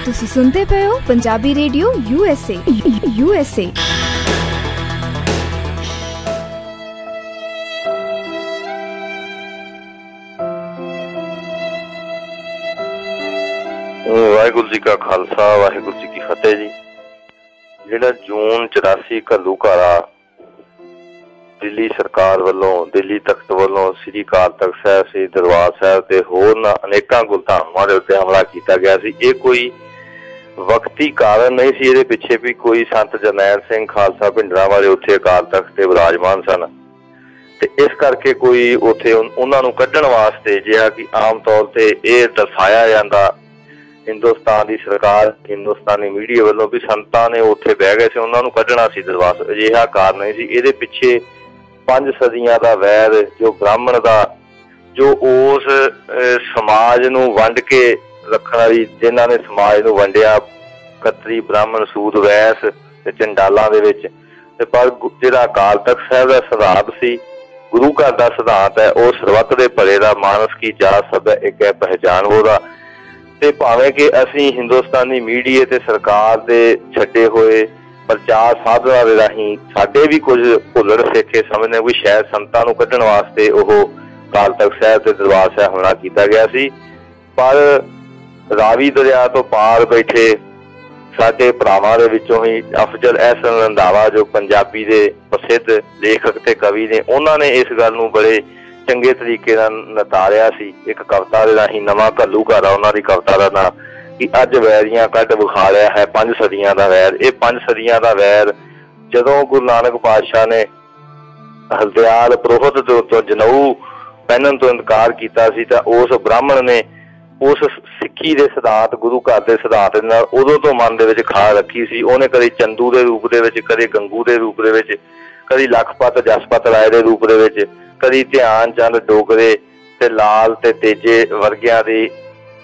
ਤੁਸੀਂ ਸੁਣਦੇ ਪਏ ਹੋ ਪੰਜਾਬੀ ਰੇਡੀਓ USA। ਵਾਹਿਗੁਰੂ ਜੀ ਕਾ ਖਾਲਸਾ, ਵਾਹਿਗੁਰੂ ਜੀ ਕੀ ਫਤਿਹ ਜੀ। ਜਿਹੜਾ ਜੂਨ 84 ਘੱਲੂਘਾਰਾ ਦਿੱਲੀ ਸਰਕਾਰ ਵੱਲੋਂ, ਦਿੱਲੀ ਤਖਤ ਵੱਲੋਂ ਸ੍ਰੀ ਅਕਾਲ ਤਖਤ ਸਾਹਿਬ, ਸ੍ਰੀ ਦਰਬਾਰ ਸਾਹਿਬ ਤੇ ਹੋਰ ਅਨੇਕਾਂ ਗੁਰਧਾਮਾਂ ਦੇ ਉੱਤੇ ਹਮਲਾ ਕੀਤਾ ਗਿਆ ਸੀ, ਇਹ ਕੋਈ ਵਕਤੀ ਕਾਰਨ ਨਹੀਂ ਸੀ। ਇਹਦੇ ਪਿੱਛੇ ਵੀ ਕੋਈ ਸੰਤ ਜਰਨੈਲ ਸਿੰਘ ਖਾਲਸਾ ਭਿੰਡਰਾਂਵਾਲੇ ਉੱਥੇ ਅਕਾਲ ਤਖਤ ਤੇ ਵਿਰਾਜਮਾਨ ਸਨ ਤੇ ਇਸ ਕਰਕੇ ਕੋਈ ਉੱਥੇ ਉਹਨਾਂ ਨੂੰ ਕੱਢਣ ਵਾਸਤੇ, ਜਿਹਾ ਕਿ ਆਮ ਤੌਰ ਤੇ ਇਹ ਦਰਸਾਇਆ ਜਾਂਦਾ ਹਿੰਦੁਸਤਾਨ ਦੀ ਸਰਕਾਰ, ਹਿੰਦੁਸਤਾਨੀ ਮੀਡੀਆ ਵੱਲੋਂ, ਵੀ ਸੰਤਾਂ ਨੇ ਉੱਥੇ ਬਹਿ ਗਏ ਸੀ, ਉਹਨਾਂ ਨੂੰ ਕੱਢਣਾ ਸੀ ਦਰਬਾਰ। ਅਜਿਹਾ ਕਾਰਨ ਨਹੀਂ ਸੀ। ਇਹਦੇ ਪਿੱਛੇ 5 ਸਦੀਆਂ ਦਾ ਵੈਰ, ਜੋ ਬ੍ਰਾਹਮਣ ਦਾ, ਜੋ ਉਸ ਸਮਾਜ ਨੂੰ ਵੰਡ ਕੇ ਰੱਖਣ ਵਾਲੀ, ਜਿਨ੍ਹਾਂ ਨੇ ਸਮਾਜ ਨੂੰ ਵੰਡਿਆ, ਖੱਤਰੀ, ਬ੍ਰਾਹਮਣ, ਸੂਦ, ਵੈਸ ਤੇ ਚੰਡਾਲਾਂ ਦੇ ਵਿੱਚ, ਤੇ ਪਰ ਜਿਹੜਾ ਅਕਾਲ ਤਖਤ ਸਾਹਿਬ ਦਾ ਸਿਧਾਂਤ ਸੀ, ਗੁਰੂ ਘਰ ਦਾ ਸਿਧਾਂਤ ਹੈ, ਉਹ ਸਰਬੱਤ ਦੇ ਭਲੇ ਦਾ, ਮਾਨਸ ਕੀ ਜਾਤ ਸਭ ਇੱਕ ਹੈ ਪਹਿਚਾਨ ਉਹਦਾ। ਤੇ ਭਾਵੇਂ ਕਿ ਅਸੀਂ ਹਿੰਦੁਸਤਾਨੀ ਮੀਡੀਆ ਤੇ ਸਰਕਾਰ ਦੇ ਛੱਡੇ ਹੋਏ ਪ੍ਰਚਾਰ ਸਾਧਨਾਂ ਦੇ ਰਾਹੀਂ ਸਾਡੇ ਵੀ ਕੁਝ ਭੁੱਲੜ ਸਿੱਖੇ ਸਮਝਦੇ ਵੀ ਸ਼ਾਇਦ ਸੰਤਾਂ ਨੂੰ ਕੱਢਣ ਵਾਸਤੇ ਉਹ ਅਕਾਲ ਤਖਤ ਸਾਹਿਬ ਤੇ ਦਰਬਾਰ ਸਾਹਿਬ ਹਮਲਾ ਕੀਤਾ ਗਿਆ ਸੀ, ਪਰ ਰਾਵੀ ਦਰਿਆ ਤੋਂ ਪਾਰ ਬੈਠੇ ਸਾਡੇ ਭਰਾਵਾਂ ਦੇ ਵਿੱਚੋਂ ਹੀ ਅਫਜ਼ਲ ਅਹਿਸਨ ਰੰਧਾਵਾ, ਜੋ ਪੰਜਾਬੀ ਦੇ ਪ੍ਰਸਿੱਧ ਲੇਖਕ ਤੇ ਕਵੀ ਨੇ, ਉਹਨਾਂ ਨੇ ਇਸ ਗੱਲ ਨੂੰ ਬੜੇ ਚੰਗੇ ਤਰੀਕੇ ਨਾਲ ਨਿਤਾਰਿਆ ਸੀ ਇੱਕ ਕਵਿਤਾ ਦੇ ਰਾਹੀਂ। ਨਵਾਂ ਘੱਲੂਘਾਰਾ ਉਹਨਾਂ ਦੀ ਕਵਿਤਾ ਦਾ ਨਾਂ, ਕਿ ਅੱਜ ਵੈਰੀਆਂ ਕੱਢ ਵਿਖਾ ਰਿਹਾ ਹੈ 5 ਸਦੀਆਂ ਦਾ ਵੈਰ। ਇਹ 5 ਸਦੀਆਂ ਦਾ ਵੈਰ ਜਦੋਂ ਗੁਰੂ ਨਾਨਕ ਪਾਤਸ਼ਾਹ ਨੇ ਹਲਦਿਆਲ ਪ੍ਰੋਹਤ ਦੇ ਉੱਤੋਂ ਜਨੇਊ ਪਹਿਨਣ ਤੋਂ ਇਨਕਾਰ ਕੀਤਾ ਸੀ, ਤਾਂ ਉਸ ਬ੍ਰਾਹਮਣ ਨੇ ਉਸ ਸਿੱਖੀ ਦੇ ਸਿਧਾਂਤ, ਗੁਰੂ ਘਰ ਦੇ ਸਿਧਾਂਤ ਦੇ ਨਾਲ ਉਦੋਂ ਤੋਂ ਮਨ ਦੇ ਵਿੱਚ ਖਾ ਰੱਖੀ ਸੀ। ਉਹਨੇ ਕਦੇ ਚੰਦੂ ਦੇ ਰੂਪ ਦੇ ਵਿੱਚ, ਕਦੇ ਗੰਗੂ ਦੇ ਰੂਪ ਦੇ ਵਿੱਚ, ਕਦੀ ਲਖਪਤ ਜਸਪਤ ਰਾਏ ਦੇ ਰੂਪ ਦੇ ਵਿੱਚ, ਕਦੀ ਧਿਆਨ ਚੰਦ ਡੋਗਰੇ ਤੇ ਲਾਲ ਤੇ ਤੇਜੇ ਵਰਗਿਆਂ ਦੇ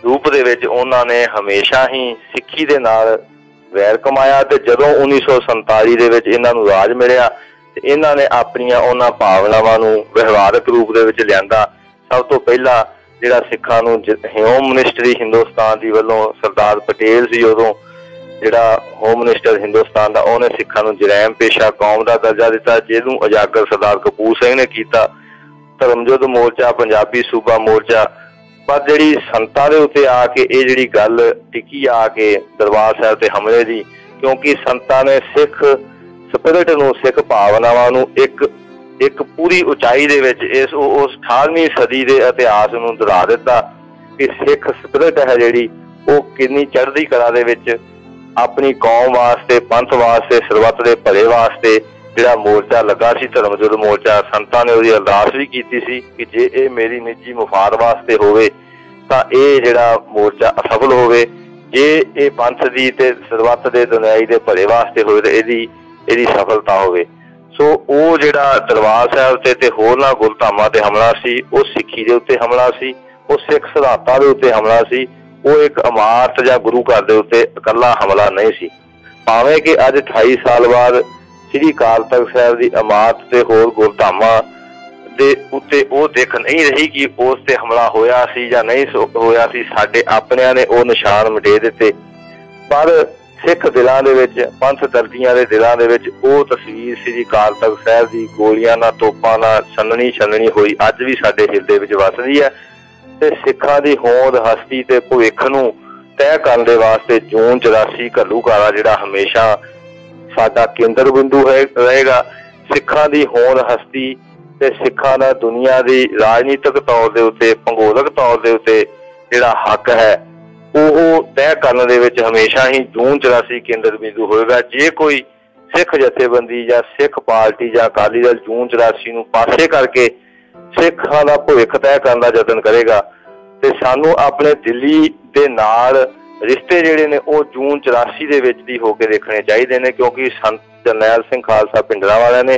ਰੂਪ ਦੇ ਵਿੱਚ ਉਹਨਾਂ ਨੇ ਹਮੇਸ਼ਾ ਹੀ ਸਿੱਖੀ ਦੇ ਨਾਲ ਵੈਰ ਕਮਾਇਆ। ਤੇ ਜਦੋਂ 1947 ਦੇ ਵਿੱਚ ਇਹਨਾਂ ਨੂੰ ਰਾਜ ਮਿਲਿਆ ਤੇ ਇਹਨਾਂ ਨੇ ਆਪਣੀਆਂ ਉਹਨਾਂ ਭਾਵਨਾਵਾਂ ਨੂੰ ਵਿਵਹਾਰਕ ਰੂਪ ਦੇ ਵਿੱਚ ਲਿਆਂਦਾ। ਸਭ ਤੋਂ ਪਹਿਲਾਂ ਜਿਹੜਾ ਸਿੱਖਾਂ ਨੂੰ ਹੋਮ ਮਿਨਿਸਟਰੀ ਹਿੰਦੁਸਤਾਨ ਦੀ ਵੱਲੋਂ, ਸਰਦਾਰ ਪਟੇਲ ਸੀ ਉਦੋਂ ਜਿਹੜਾ ਹੋਮ ਮਿਨਿਸਟਰ ਹਿੰਦੁਸਤਾਨ ਦਾ, ਉਹਨੇ ਸਿੱਖਾਂ ਨੂੰ ਜਰੈਮ ਪੇਸ਼ਾ ਕੌਮ ਦਾ ਦਰਜਾ ਦਿੱਤਾ, ਜਿਹਨੂੰ ਉਜਾਗਰ ਸਰਦਾਰ ਕਪੂਰ ਸਿੰਘ ਨੇ ਕੀਤਾ। ਧਰਮਯੁੱਧ ਮੋਰਚਾ, ਪੰਜਾਬੀ ਸੂਬਾ ਮੋਰਚਾ। ਪਰ ਜਿਹੜੀ ਸੰਤਾਂ ਦੇ ਉੱਤੇ ਆ ਕੇ ਇਹ ਜਿਹੜੀ ਗੱਲ ਟਿਕੀ ਆ ਕੇ ਦਰਬਾਰ ਸਾਹਿਬ ਤੇ ਹਮਲੇ ਦੀ, ਕਿਉਂਕਿ ਸੰਤਾਂ ਨੇ ਸਿੱਖ ਸਪਿਰਿਟ ਨੂੰ, ਸਿੱਖ ਭਾਵਨਾਵਾਂ ਨੂੰ ਇੱਕ ਪੂਰੀ ਉਚਾਈ ਦੇ ਵਿੱਚ ਉਸ 18ਵੀਂ ਸਦੀ ਦੇ ਇਤਿਹਾਸ ਨੂੰ ਦੁਹਰਾ ਦਿੱਤਾ ਕਿ ਸਿੱਖ ਸਪਿਰਿਟ ਹੈ ਜਿਹੜੀ, ਉਹ ਕਿੰਨੀ ਚੜ੍ਹਦੀ ਕਲਾ ਦੇ ਵਿੱਚ ਆਪਣੀ ਕੌਮ ਵਾਸਤੇ, ਪੰਥ ਵਾਸਤੇ, ਸਰਬੱਤ ਦੇ ਭਲੇ ਵਾਸਤੇ ਜਿਹੜਾ ਮੋਰਚਾ ਲੱਗਾ ਸੀ, ਧਰਮਯੁੱਧ ਮੋਰਚਾ। ਸੰਤਾਂ ਨੇ ਉਹਦੀ ਅਰਦਾਸ ਵੀ ਕੀਤੀ ਸੀ ਕਿ ਜੇ ਇਹ ਮੇਰੀ ਨਿੱਜੀ ਮੁਫਾਦ ਵਾਸਤੇ ਹੋਵੇ ਤਾਂ ਇਹ ਜਿਹੜਾ ਮੋਰਚਾ ਅਸਫਲ ਹੋਵੇ, ਜੇ ਇਹ ਪੰਥ ਦੀ ਤੇ ਸਰਬੱਤ ਦੇ ਦੁਨਿਆਈ ਦੇ ਭਲੇ ਵਾਸਤੇ ਹੋਵੇ ਤਾਂ ਇਹਦੀ ਸਫਲਤਾ ਹੋਵੇ। ਸੋ ਉਹ ਜਿਹੜਾ ਦਰਬਾਰ ਸਾਹਿਬ ਤੇ ਹੋਰਨਾਂ ਗੁਰਧਾਮਾਂ ਤੇ ਹਮਲਾ ਸੀ, ਉਹ ਸਿੱਖੀ ਦੇ ਉੱਤੇ ਹਮਲਾ ਸੀ, ਉਹ ਸਿੱਖ ਸਿਧਾਂਤਾਂ ਦੇ ਉੱਤੇ ਹਮਲਾ ਸੀ। ਉਹ ਇੱਕ ਇਮਾਰਤ ਜਾਂ ਗੁਰੂ ਘਰ ਦੇ ਉੱਤੇ ਇਕੱਲਾ ਹਮਲਾ ਨਹੀਂ ਸੀ। ਭਾਵੇਂ ਕਿ ਅੱਜ 28 ਸਾਲ ਬਾਅਦ ਸ੍ਰੀ ਅਕਾਲ ਤਖਤ ਸਾਹਿਬ ਦੀ ਇਮਾਰਤ ਤੇ ਹੋਰ ਗੁਰਧਾਮਾਂ ਦੇ ਉੱਤੇ ਉਹ ਦੇਖ ਨਹੀਂ ਰਹੀ ਕਿ ਉਸ ਤੇ ਹਮਲਾ ਹੋਇਆ ਸੀ ਜਾਂ ਨਹੀਂ ਹੋਇਆ ਸੀ। ਸਾਡੇ ਆਪਣਿਆਂ ਨੇ ਉਹ ਨਿਸ਼ਾਨ ਮਿਟੇ ਦਿੱਤੇ, ਪਰ ਸਿੱਖ ਦਿਲਾਂ ਦੇ ਵਿੱਚ, ਪੰਥ ਦਰਦੀਆਂ ਦੇ ਦਿਲਾਂ ਦੇ ਵਿੱਚ ਉਹ ਤਸਵੀਰ ਸ੍ਰੀ ਅਕਾਲ ਤਖਤ ਸਾਹਿਬ ਦੀ ਗੋਲੀਆਂ ਨਾਲ, ਤੋਪਾਂ ਨਾਲ ਛੰਨਣੀ ਹੋਈ ਅੱਜ ਵੀ ਸਾਡੇ ਹਿਰਦੇ ਵਿੱਚ ਵੱਸਦੀ ਹੈ। ਤੇ ਸਿੱਖਾਂ ਦੀ ਹੋਂਦ, ਹਸਤੀ ਤੇ ਭਵਿੱਖ ਨੂੰ ਤੈਅ ਕਰਨ ਦੇ ਵਾਸਤੇ ਜੂਨ 84 ਘੱਲੂਘਾਰਾ ਜਿਹੜਾ ਹਮੇਸ਼ਾ ਸਾਡਾ ਕੇਂਦਰ ਬਿੰਦੂ ਰਹੇਗਾ। ਸਿੱਖਾਂ ਦੀ ਹੋਂਦ, ਹਸਤੀ ਤੇ ਸਿੱਖਾਂ ਦਾ ਦੁਨੀਆ ਦੀ ਰਾਜਨੀਤਿਕ ਤੌਰ ਦੇ ਉੱਤੇ, ਭੂਗੋਲਿਕ ਤੌਰ ਦੇ ਉੱਤੇ ਜਿਹੜਾ ਹੱਕ ਹੈ, ਉਹ ਤੈਅ ਕਰਨ ਦੇ ਵਿੱਚ ਹਮੇਸ਼ਾ ਹੀ ਜੂਨ 84 ਕੇਂਦਰ ਬਿੰਦੂ ਹੋਏਗਾ। ਜੇ ਕੋਈ ਸਿੱਖ ਜਥੇਬੰਦੀ ਜਾਂ ਸਿੱਖ ਪਾਰਟੀ ਜਾਂ ਅਕਾਲੀ ਦਲ ਜੂਨ 84 ਨੂੰ ਪਾਸੇ ਕਰਕੇ ਸਿੱਖਾਂ ਦਾ ਭਵਿੱਖ ਤੈਅ ਕਰਨ ਦਾ ਯਤਨ ਕਰੇਗਾ ਤੇ ਸਾਨੂੰ ਆਪਣੇ ਦਿੱਲੀ ਦੇ ਨਾਲ ਰਿਸ਼ਤੇ ਜਿਹੜੇ ਨੇ ਉਹ ਜੂਨ 84 ਦੇ ਵਿੱਚ ਦੀ ਹੋ ਕੇ ਦੇਖਣੇ ਚਾਹੀਦੇ ਨੇ, ਕਿਉਂਕਿ ਸੰਤ ਜਰਨੈਲ ਸਿੰਘ ਖਾਲਸਾ ਭਿੰਡਰਾਂਵਾਲਿਆਂ ਨੇ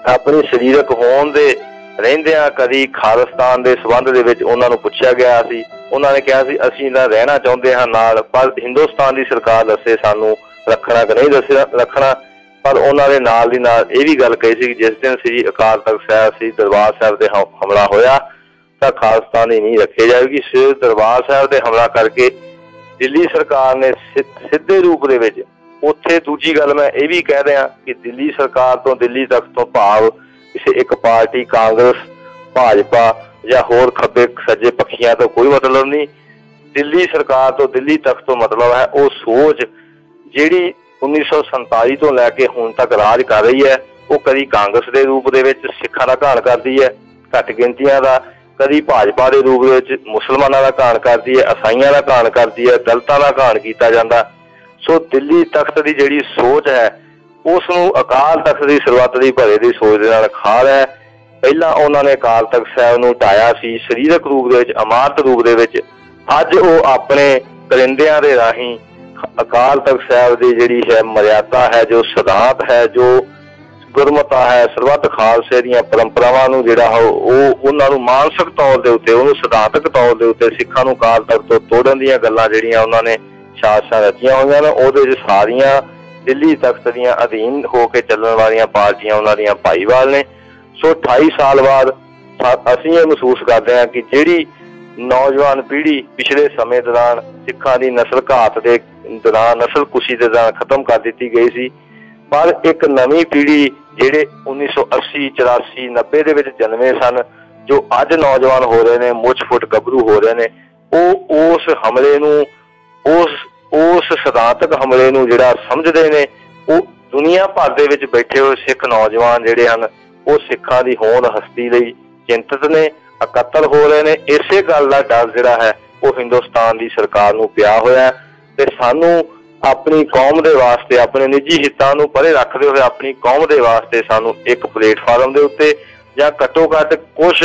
ਆਪਣੀ ਸਰੀਰਕ ਹੋਣ ਦੇ ਰਹਿੰਦਿਆਂ ਕਦੀ ਖਾਲਿਸਤਾਨ ਦੇ ਸੰਬੰਧ ਦੇ ਵਿੱਚ ਉਹਨਾਂ ਨੂੰ ਪੁੱਛਿਆ ਗਿਆ ਸੀ, ਉਹਨਾਂ ਨੇ ਕਿਹਾ ਸੀ ਅਸੀਂ ਤਾਂ ਰਹਿਣਾ ਚਾਹੁੰਦੇ ਹਾਂ ਨਾਲ, ਪਰ ਹਿੰਦੁਸਤਾਨ ਦੀ ਸਰਕਾਰ ਦੱਸੇ ਸਾਨੂੰ ਰੱਖਣਾ ਕਿ ਨਹੀਂ ਦੱਸਿਆ ਰੱਖਣਾ। ਪਰ ਉਹਨਾਂ ਦੇ ਨਾਲ ਦੀ ਨਾਲ ਇਹ ਵੀ ਗੱਲ ਕਹੀ ਸੀ ਕਿ ਜਿਸ ਦਿਨ ਸ੍ਰੀ ਅਕਾਲ ਤਖਤ ਸਾਹਿਬ, ਸ੍ਰੀ ਦਰਬਾਰ ਸਾਹਿਬ ਤੇ ਹਮਲਾ ਹੋਇਆ ਤਾਂ ਖਾਲਿਸਤਾਨ ਦੀ ਨੀਂਹ ਰੱਖੀ ਜਾਏਗੀ। ਸ੍ਰੀ ਦਰਬਾਰ ਸਾਹਿਬ ਤੇ ਹਮਲਾ ਕਰਕੇ ਦਿੱਲੀ ਸਰਕਾਰ ਨੇ ਸਿੱਧੇ ਰੂਪ ਦੇ ਵਿੱਚ ਉੱਥੇ ਦੂਜੀ ਗੱਲ ਮੈਂ ਇਹ ਵੀ ਕਹਿ ਰਿਹਾ ਕਿ ਦਿੱਲੀ ਸਰਕਾਰ ਤੋਂ ਦਿੱਲੀ ਤੱਕ ਤੋਂ ਭਾਵ ਕਿਸੇ ਇੱਕ ਪਾਰਟੀ ਕਾਂਗਰਸ ਭਾਜਪਾ ਜਾਂ ਹੋਰ ਖੱਬੇ ਸੱਜੇ ਪੱਖੀਆਂ ਤੋਂ ਕੋਈ ਮਤਲਬ ਨਹੀਂ। ਦਿੱਲੀ ਸਰਕਾਰ ਤੋਂ ਦਿੱਲੀ ਤੱਕ ਤੋਂ ਮਤਲਬ ਹੈ ਉਹ ਸੋਚ ਜਿਹੜੀ 1947 ਤੋਂ ਲੈ ਕੇ ਹੁਣ ਤੱਕ ਰਾਜ ਕਰ ਰਹੀ ਹੈ। ਉਹ ਕਦੀ ਕਾਂਗਰਸ ਦੇ ਰੂਪ ਦੇ ਵਿੱਚ ਸਿੱਖਾਂ ਦਾ ਘਾਣ ਕਰਦੀ ਹੈ, ਘੱਟ ਗਿਣਤੀਆਂ ਦਾ, ਕਦੀ ਭਾਜਪਾ ਦੇ ਰੂਪ ਦੇ ਵਿੱਚ ਮੁਸਲਮਾਨਾਂ ਦਾ ਘਾਣ ਕਰਦੀ ਹੈ, ਈਸਾਈਆਂ ਦਾ ਘਾਣ ਕਰਦੀ ਹੈ, ਦਲਿਤਾਂ ਦਾ ਘਾਣ ਕੀਤਾ ਜਾਂਦਾ। ਸੋ ਦਿੱਲੀ ਤਖਤ ਦੀ ਜਿਹੜੀ ਸੋਚ ਹੈ ਉਸ ਨੂੰ ਅਕਾਲ ਤਖਤ ਦੀ ਸਰਬੱਤ ਦੀ ਭਲੇ ਦੀ ਸੋਚ ਦੇ ਨਾਲ ਖਾ ਰਿਹਾ। ਪਹਿਲਾਂ ਉਹਨਾਂ ਨੇ ਅਕਾਲ ਤਖਤ ਸਾਹਿਬ ਨੂੰ ਢਾਇਆ ਸੀ ਸਰੀਰਕ ਰੂਪ ਦੇ ਵਿੱਚ, ਇਮਾਰਤ ਰੂਪ ਦੇ ਵਿੱਚ। ਅੱਜ ਉਹ ਆਪਣੇ ਕਰਿੰਦਿਆਂ ਦੇ ਰਾਹੀਂ ਅਕਾਲ ਤਖਤ ਸਾਹਿਬ ਦੀ ਜਿਹੜੀ ਹੈ ਮਰਿਆਦਾ ਹੈ, ਜੋ ਸਿਧਾਂਤ ਹੈ, ਜੋ ਗੁਰਮਤਾ ਹੈ, ਸਰਬੱਤ ਖਾਲਸੇ ਦੀਆਂ ਪਰੰਪਰਾਵਾਂ ਨੂੰ ਜਿਹੜਾ ਉਹ ਉਹਨਾਂ ਨੂੰ ਮਾਨਸਿਕ ਤੌਰ ਦੇ ਉੱਤੇ, ਉਹਨੂੰ ਸਿਧਾਂਤਕ ਤੌਰ ਦੇ ਉੱਤੇ ਸਿੱਖਾਂ ਨੂੰ ਅਕਾਲ ਤਖਤ ਤੋਂ ਤੋੜਨ ਦੀਆਂ ਗੱਲਾਂ ਜਿਹੜੀਆਂ ਉਹਨਾਂ ਨੇ ਸਾਜ਼ਿਸ਼ਾਂ ਰਚੀਆਂ ਹੋਈਆਂ ਨੇ, ਉਹਦੇ 'ਚ ਸਾਰੀਆਂ ਦਿੱਲੀ ਤਖਤ ਦੀਆਂ ਅਧੀਨ ਹੋ ਕੇ ਚੱਲਣ ਵਾਲੀਆਂ ਪਾਰਟੀਆਂ ਉਹਨਾਂ ਦੀਆਂ ਭਾਈਵਾਲ ਨੇ। ਸੋ 28 ਸਾਲ ਬਾਅਦ ਅਸੀਂ ਇਹ ਮਹਿਸੂਸ ਕਰਦੇ ਹਾਂ ਕਿ ਜਿਹੜੀ ਨੌਜਵਾਨ ਪੀੜ੍ਹੀ ਪਿਛਲੇ ਸਮੇਂ ਦੌਰਾਨ ਸਿੱਖਾਂ ਦੀ ਨਸਲ ਘਾਤ ਦੇ ਦੌਰਾਨ, ਨਸਲ ਕੁਸ਼ੀ ਦੇ ਦੌਰਾਨ ਖਤਮ ਕਰ ਦਿੱਤੀ ਗਈ ਸੀ, ਪਰ ਇੱਕ ਨਵੀਂ ਪੀੜ੍ਹੀ ਜਿਹੜੇ 1980, 84, 90 ਦੇ ਵਿੱਚ ਜਨਮੇ ਸਨ, ਜੋ ਅੱਜ ਨੌਜਵਾਨ ਹੋ ਰਹੇ ਨੇ, ਮੁੱਛ ਫੁੱਟ ਗੱਭਰੂ ਹੋ ਰਹੇ ਨੇ, ਉਹ ਉਸ ਹਮਲੇ ਨੂੰ, ਉਸ ਸਿਧਾਂਤਕ ਹਮਲੇ ਨੂੰ ਜਿਹੜਾ ਸਮਝਦੇ ਨੇ। ਉਹ ਦੁਨੀਆ ਭਰ ਦੇ ਵਿੱਚ ਬੈਠੇ ਹੋਏ ਸਿੱਖ ਨੌਜਵਾਨ ਜਿਹੜੇ ਹਨ ਉਹ ਸਿੱਖਾਂ ਦੀ ਹੋਂਦ ਹਸਤੀ ਲਈ ਚਿੰਤਤ ਨੇ, ਇਕੱਤਰ ਹੋ ਰਹੇ ਨੇ। ਇਸੇ ਗੱਲ ਦਾ ਡਰ ਜਿਹੜਾ ਹੈ ਉਹ ਹਿੰਦੁਸਤਾਨ ਦੀ ਸਰਕਾਰ ਨੂੰ ਪਿਆ ਹੋਇਆ ਤੇ ਸਾਨੂੰ ਆਪਣੀ ਕੌਮ ਦੇ ਵਾਸਤੇ, ਆਪਣੇ ਨਿੱਜੀ ਹਿੱਤਾਂ ਨੂੰ ਪਰੇ ਰੱਖਦੇ ਹੋਏ ਆਪਣੀ ਕੌਮ ਦੇ ਵਾਸਤੇ ਸਾਨੂੰ ਇੱਕ ਪਲੇਟਫਾਰਮ ਦੇ ਉੱਤੇ ਜਾਂ ਘੱਟੋ ਘੱਟ ਕੁਛ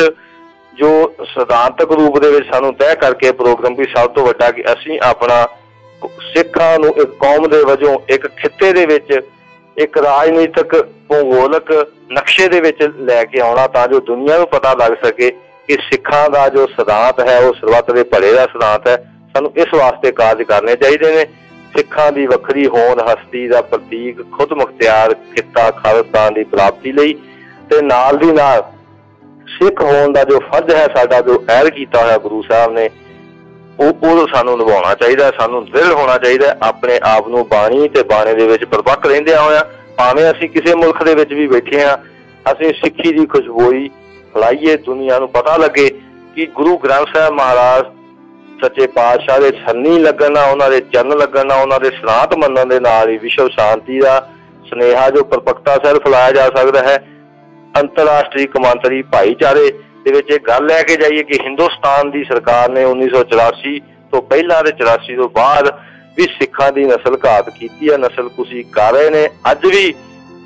ਜੋ ਸਿਧਾਂਤਕ ਰੂਪ ਦੇ ਵਿੱਚ ਸਾਨੂੰ ਤੈਅ ਕਰਕੇ ਪ੍ਰੋਗਰਾਮ ਵੀ ਸਭ ਤੋਂ ਵੱਡਾ ਕਿ ਅਸੀਂ ਆਪਣਾ ਸਿੱਖਾਂ ਨੂੰ ਇੱਕ ਕੌਮ ਦੇ ਵਜੋਂ, ਇੱਕ ਖਿੱਤੇ ਦੇ ਵਿੱਚ, ਇੱਕ ਰਾਜਨੀਤਿਕ ਭੂਗੋਲਕ ਨਕਸ਼ੇ ਦੇ ਵਿੱਚ ਲੈ ਕੇ ਆਉਣਾ, ਤਾਂ ਜੋ ਦੁਨੀਆ ਨੂੰ ਪਤਾ ਲੱਗ ਸਕੇ ਕਿ ਸਿੱਖਾਂ ਦਾ ਜੋ ਸਿਧਾਂਤ ਹੈ ਉਹ ਸਰਬੱਤ ਦੇ ਭਲੇ ਦਾ ਸਿਧਾਂਤ ਹੈ। ਸਾਨੂੰ ਇਸ ਵਾਸਤੇ ਕਾਰਜ ਕਰਨੇ ਚਾਹੀਦੇ ਨੇ। ਸਿੱਖਾਂ ਦੀ ਵੱਖਰੀ ਹੋਂਦ ਹਸਤੀ ਦਾ ਪ੍ਰਤੀਕ, ਖੁਦ ਮੁਖਤਿਆਰ ਖਿੱਤਾ ਖਾਲਿਸਤਾਨ ਦੀ ਪ੍ਰਾਪਤੀ ਲਈ, ਤੇ ਨਾਲ ਦੀ ਨਾਲ ਸਿੱਖ ਹੋਣ ਦਾ ਜੋ ਫਰਜ਼ ਹੈ ਸਾਡਾ, ਜੋ ਐਲਾਨ ਕੀਤਾ ਹੋਇਆ ਗੁਰੂ ਸਾਹਿਬ ਨੇ, ਉਹ ਸਾਨੂੰ ਨਿਭਾਉਣਾ ਚਾਹੀਦਾ। ਸਾਨੂੰ ਦ੍ਰਿੜ ਹੋਣਾ ਚਾਹੀਦਾ ਆਪਣੇ ਆਪ ਨੂੰ ਬਾਣੀ ਤੇ ਬਾਣੇ ਦੇ ਵਿੱਚ ਪਰਪੱਕ ਰਹਿੰਦਿਆਂ ਹੋਇਆ। ਭਾਵੇਂ ਅਸੀਂ ਕਿਸੇ ਮੁਲਕ ਦੇ ਵਿੱਚ ਵੀ ਬੈਠੇ ਹਾਂ, ਅਸੀਂ ਸਿੱਖੀ ਦੀ ਖੁਸ਼ਬੋਈ ਫੈਲਾਈਏ, ਦੁਨੀਆ ਨੂੰ ਪਤਾ ਲੱਗੇ ਕਿ ਗੁਰੂ ਗ੍ਰੰਥ ਸਾਹਿਬ ਮਹਾਰਾਜ ਸੱਚੇ ਪਾਤਸ਼ਾਹ ਦੇ ਛੰਨੀ ਲੱਗਣ ਨਾਲ, ਉਹਨਾਂ ਦੇ ਚਰਨ ਲੱਗਣ ਨਾਲ, ਉਹਨਾਂ ਦੇ ਸਿਧਾਂਤ ਮੰਨਣ ਦੇ ਨਾਲ ਹੀ ਵਿਸ਼ਵ ਸ਼ਾਂਤੀ ਦਾ ਸੁਨੇਹਾ ਜੋ ਪਰਪੱਕਤਾ ਸਹਿਤ ਫੈਲਾਇਆ ਜਾ ਸਕਦਾ ਹੈ। ਅੰਤਰਰਾਸ਼ਟਰੀ ਕੌਮਾਂਤਰੀ ਭਾਈਚਾਰੇ ਦੇ ਵਿੱਚ ਇਹ ਗੱਲ ਲੈ ਕੇ ਜਾਈਏ ਕਿ ਹਿੰਦੁਸਤਾਨ ਦੀ ਸਰਕਾਰ ਨੇ 1984 ਤੋਂ ਪਹਿਲਾਂ ਤੇ 84 ਤੋਂ ਬਾਅਦ ਵੀ ਸਿੱਖਾਂ ਦੀ ਨਸਲ ਘਾਤ ਕੀਤੀ ਹੈ, ਨਸਲ ਕੁਸ਼ੀ ਕਰ ਰਹੇ ਨੇ। ਅੱਜ ਵੀ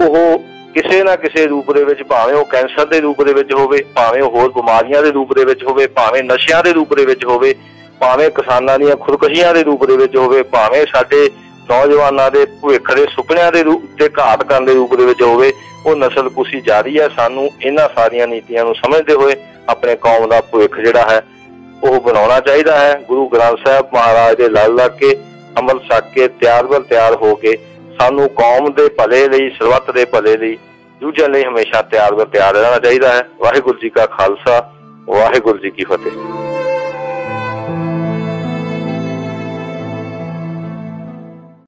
ਉਹ ਕਿਸੇ ਨਾ ਕਿਸੇ ਰੂਪ ਦੇ ਵਿੱਚ, ਭਾਵੇਂ ਉਹ ਕੈਂਸਰ ਦੇ ਰੂਪ ਦੇ ਵਿੱਚ ਹੋਵੇ, ਭਾਵੇਂ ਉਹ ਹੋਰ ਬਿਮਾਰੀਆਂ ਦੇ ਰੂਪ ਦੇ ਵਿੱਚ ਹੋਵੇ, ਭਾਵੇਂ ਨਸ਼ਿਆਂ ਦੇ ਰੂਪ ਦੇ ਵਿੱਚ ਹੋਵੇ, ਭਾਵੇਂ ਕਿਸਾਨਾਂ ਦੀਆਂ ਖੁਦਕੁਸ਼ੀਆਂ ਦੇ ਰੂਪ ਦੇ ਵਿੱਚ ਹੋਵੇ, ਭਾਵੇਂ ਸਾਡੇ ਨੌਜਵਾਨਾਂ ਦੇ ਭਵਿੱਖ ਦੇ ਸੁਪਨਿਆਂ ਦੇ ਰੂਪ ਤੇ ਘਾਤ ਕਰਨ ਦੇ ਰੂਪ ਦੇ ਵਿੱਚ ਹੋਵੇ, ਉਹ ਨਸਲ ਕੁਸ਼ੀ ਜਾਰੀ ਹੈ। ਸਾਨੂੰ ਇਹਨਾਂ ਸਾਰੀਆਂ ਨੀਤੀਆਂ ਨੂੰ ਸਮਝਦੇ ਹੋਏ ਆਪਣੇ ਕੌਮ ਦਾ ਭਵਿੱਖ ਜਿਹੜਾ ਹੈ ਉਹ ਬਣਾਉਣਾ ਚਾਹੀਦਾ ਹੈ। ਗੁਰੂ ਗ੍ਰੰਥ ਸਾਹਿਬ ਮਹਾਰਾਜ ਦੇ ਲੜ ਲੱਗ ਕੇ, ਅਮਲ ਛਕ ਕੇ, ਤਿਆਰ ਬਰ ਤਿਆਰ ਹੋ ਕੇ ਸਾਨੂੰ ਕੌਮ ਦੇ ਭਲੇ ਲਈ, ਸਰਬੱਤ ਦੇ ਭਲੇ ਲਈ ਜੂਝਣ ਲਈ ਹਮੇਸ਼ਾ ਤਿਆਰ ਬਰ ਤਿਆਰ ਰਹਿਣਾ ਚਾਹੀਦਾ ਹੈ। ਵਾਹਿਗੁਰੂ ਜੀ ਕਾ ਖਾਲਸਾ, ਵਾਹਿਗੁਰੂ ਜੀ ਕੀ ਫਤਿਹ।